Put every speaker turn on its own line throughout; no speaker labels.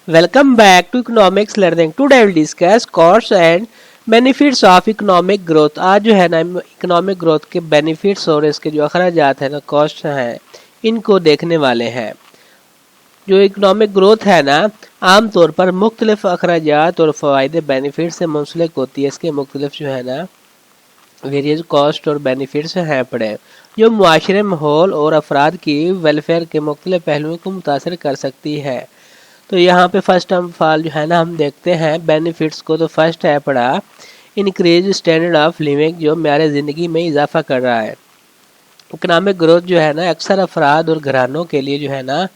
Welcome back to Economics Learning. Today we'll discuss costs and benefits of economic growth. आज जो है ना economic growth के benefits और इसके जो अखराजात हैं ना कॉस्ट हैं इनको देखने वाले हैं। जो इकोनॉमिक ग्रोथ है ना आमतौर पर मुख्तलिफ अखराजात और फ़वाइद बेनिफिट से मुंसलिक होती है। इसके मुख्तलिफ जो है ना वेरियस कॉस्ट और बेनिफिट्स हैं पड़े जो मुआशरे माहौल और अफराद की वेलफेयर के मुख्तलिफ पहलुओं को मुतासर कर सकती है। तो यहाँ पे फर्स्ट ऑफ ऑल जो है ना हम देखते हैं बेनिफिट्स को। तो फर्स्ट है पड़ा इंक्रीज स्टैंडर्ड ऑफ लिविंग जो म्यार ज़िंदगी में इजाफा कर रहा है। इकनॉमिक ग्रोथ जो है ना अक्सर अफराद और घरानों के लिए जो है ना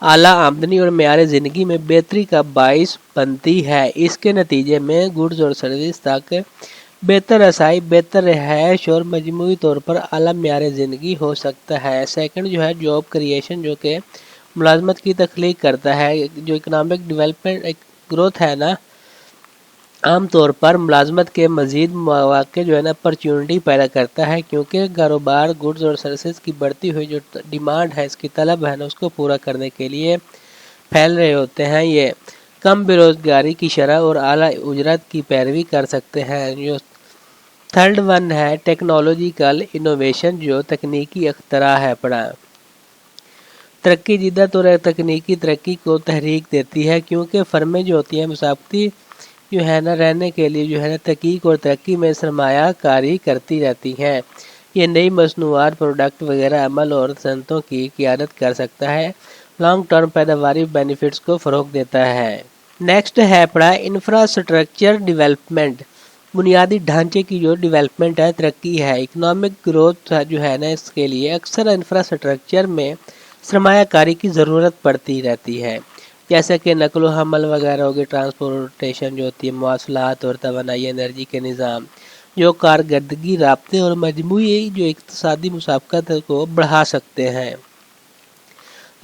आला आमदनी और म्यार ज़िंदगी में बेहतरी का बाइस बनती है। इसके नतीजे में गुड्स और सर्विस तक बेहतर रसाई, बेहतर रिहाइश और मजमूई तौर पर आला म्यार ज़िंदगी हो सकता है। सेकंड जो है जॉब क्रिएशन जो कि मुलाजमत की तख्लीक करता है। जो इकनॉमिक डेवलपमेंट ग्रोथ है ना आमतौर पर मुलाजमत के मज़ीद मौक़े जो है ना अपॉर्चुनिटी पैदा करता है क्योंकि कारोबार गुड्स और सर्विस की बढ़ती हुई जो डिमांड है इसकी तलब है ना उसको पूरा करने के लिए फैल रहे होते हैं। ये कम बेरोज़गारी की शरह और आला उजरत की पैरवी कर सकते हैं। जो थर्ड वन है टेक्नोलॉजिकल इनोवेशन जो तकनीकी अख्तरा है पड़ा तरक्की जिद्दत और तकनीकी तरक्की को तहरीक देती है क्योंकि फर्में जो होती हैं मुसाफती जो है ना रहने के लिए जो है ना तहकीक और तरक्की में सरमाया कारी करती रहती हैं। ये नई मसनूआत प्रोडक्ट वगैरह अमल और सनतों की क़ियादत कर सकता है। लॉन्ग टर्म पैदावारी बेनिफिट्स को फ़रोग़ देता है। नेक्स्ट है पड़ा इंफ्रास्ट्रक्चर डेवलपमेंट बुनियादी ढांचे की जो डेवलपमेंट है तरक्की है। इकनॉमिक ग्रोथ जो है ना इसके लिए अक्सर इंफ्रास्ट्रक्चर में सरमायाकारी की ज़रूरत पड़ती रहती है जैसे कि नकलो हमल वगैरह होगी, ट्रांसपोर्टेशन जो होती है, मवासलात और तवानाई एनर्जी के निज़ाम जो कारकर्दगी राब्ते और मजमूई जो इक़्तिसादी मुसाफ़कत को बढ़ा सकते हैं।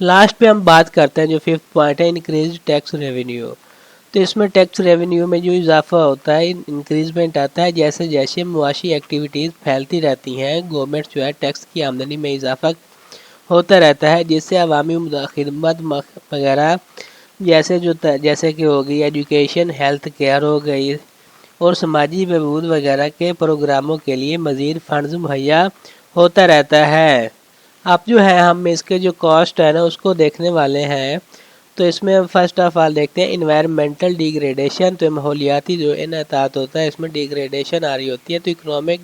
लास्ट पे हम बात करते हैं जो फिफ्थ पॉइंट है इंक्रीज टैक्स रेवेन्यू। तो इसमें टैक्स रेवेन्यू में जो इजाफा होता है इंक्रीजमेंट आता है जैसे जैसे मुआशी एक्टिविटीज़ फैलती रहती हैं गवर्नमेंट जो है टैक्स की आमदनी में इजाफा होता रहता है जिससे अवामी खिदमत वगैरह जैसे कि हो गई एजुकेशन, हेल्थ केयर हो गई और समाजी बहबूद वगैरह के प्रोग्रामों के लिए मज़ीद फंड्स मुहैया होता रहता है। अब जो है हम इसके जो कॉस्ट है ना उसको देखने वाले हैं। तो इसमें फर्स्ट ऑफ ऑल देखते हैं इन्वायरमेंटल डिग्रेडेशन। तो माहौलियाती जो इनहतात होता है इसमें डिग्रेडेशन आ रही होती है। तो इकोनॉमिक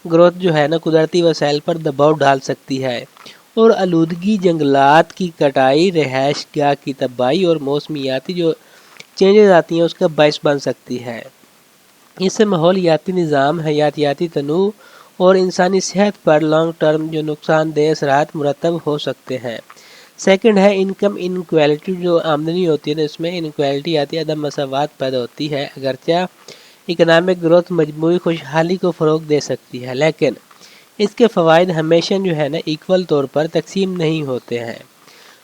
ग्रोथ जो है ना कुदरती वसाइल पर दबाव डाल सकती है और आलूदगी, जंगलात की कटाई, रिहाइश गाह की तबाही और मौसमियाती जो चेंजेस आती हैं उसका बायस बन सकती है। इससे माहौलियाती निज़ाम, हयातियाती तनू और इंसानी सेहत पर लॉन्ग टर्म जो नुकसानदेह असरात मुरतब हो सकते हैं। सेकंड है इनकम इनक्वालिटी जो आमदनी होती है ना इसमें इनक्वालिटी आती है, अदम मसावात पैदा होती है। अगरचे इकनॉमिक ग्रोथ मजमूई खुशहाली को फ़रोग़ दे सकती है लेकिन इसके फ़वाइद हमेशा जो है ना इक्वल तौर पर तकसीम नहीं होते हैं।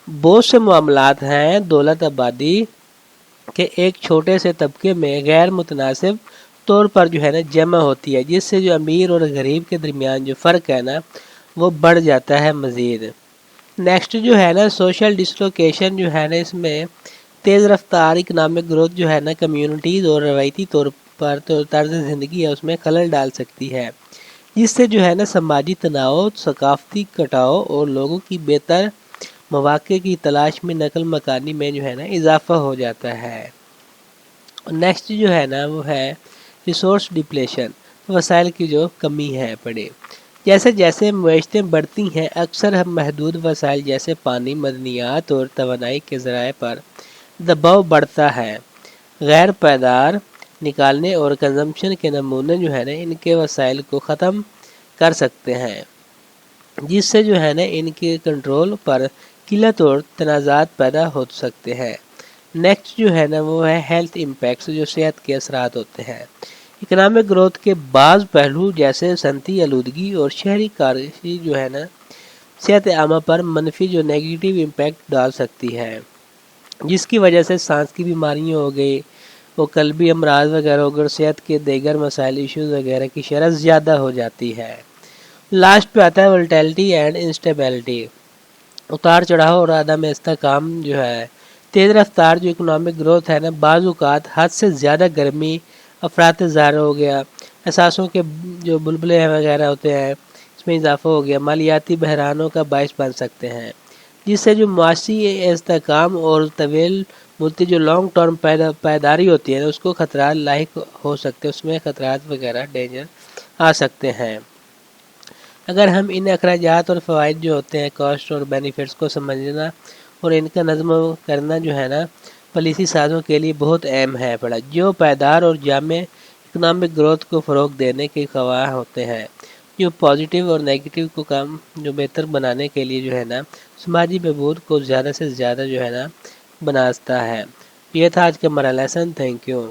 बहुत से मामलात हैं दौलत आबादी के एक छोटे से तबके में गैर मुतनासिब तौर पर जो है ना जमा होती है जिससे जो अमीर और गरीब के दरमियान जो फ़र्क है ना वो बढ़ जाता है मज़ीद। नेक्स्ट जो है ना सोशल डिसलोकेशन जो है ना इसमें तेज़ रफ्तार इकनॉमिक ग्रोथ जो है ना कम्युनिटीज़ और रवायती तौर पर तो तर्ज ज़िंदगी है उसमें खलल डाल सकती है जिससे जो है ना समाजी तनाव, सकाफती कटाव और लोगों की बेहतर मौक़े की तलाश में नकल मकानी में जो है ना इजाफा हो जाता है। नेक्स्ट जो है ना वो है रिसोर्स डिप्लेशन वसाइल की जो कमी है पड़े जैसे जैसे मईशतें बढ़ती हैं अक्सर हम महदूद वसाइल जैसे पानी, मदनियात और तवानाई के ज़राए पर दबाव बढ़ता है। गैर पायदार निकालने और कंजम्पशन के नमूने जो है ना इनके वसाइल को ख़त्म कर सकते हैं जिससे जो है ना इनके कंट्रोल पर किल्लत और तनाज़ात पैदा हो सकते हैं। नेक्स्ट जो है ना वो है हेल्थ इम्पैक्ट्स जो सेहत के असरात होते हैं। इकनॉमिक ग्रोथ के बाज़ पहलू जैसे सनती आलूदगी और शहरी कारशी जो है ना सेहत आमा पर मनफी जो नेगेटिव इम्पैक्ट डाल सकती है जिसकी वजह से सांस की बीमारियाँ हो गई वो कल्बी अमराज वगैरह और सेहत के दीगर मसाइल इश्यूज़ वगैरह की शरह ज़्यादा हो जाती है। लास्ट पे आता है वोलेटिलिटी एंड इंस्टेबिलिटी उतार चढ़ाव और अदम इस्तेहकाम जो है تیز رفتار جو اکنامک گروتھ ہے نا، بعض اوقات حد سے زیادہ گرمی، افراط زر ہو گیا، اثاثوں کے جو بلبلے وغیرہ ہوتے ہیں اس میں اضافہ ہو گیا، مالیاتی بحرانوں کا باعث بن سکتے ہیں، جس سے جو معاشی استحکام اور طویل مدتی جو لانگ ٹرم پائیداری ہوتی ہے نا، اس کو خطرات لاحق ہو سکتے ہیں، اس میں خطرات وغیرہ ڈینجر آ سکتے ہیں۔ اگر ہم ان اخراجات اور فوائد جو ہوتے ہیں، کاسٹ اور بینیفٹس کو سمجھنا اور ان کا نظم کرنا جو ہے نا، پالیسی سازوں کے لیے بہت اہم ہے پڑا، جو پائیدار اور جامع اکنامک گروتھ کو فروغ دینے کے خواہاں ہوتے ہیں، جو پازیٹیو اور نیگیٹو کو کم جو بہتر بنانے کے لیے جو ہے نا، سماجی بہبود کو زیادہ سے زیادہ جو ہے نا بناتا ہے۔ یہ تھا آج کا ہمارا لیسن۔ Thank you.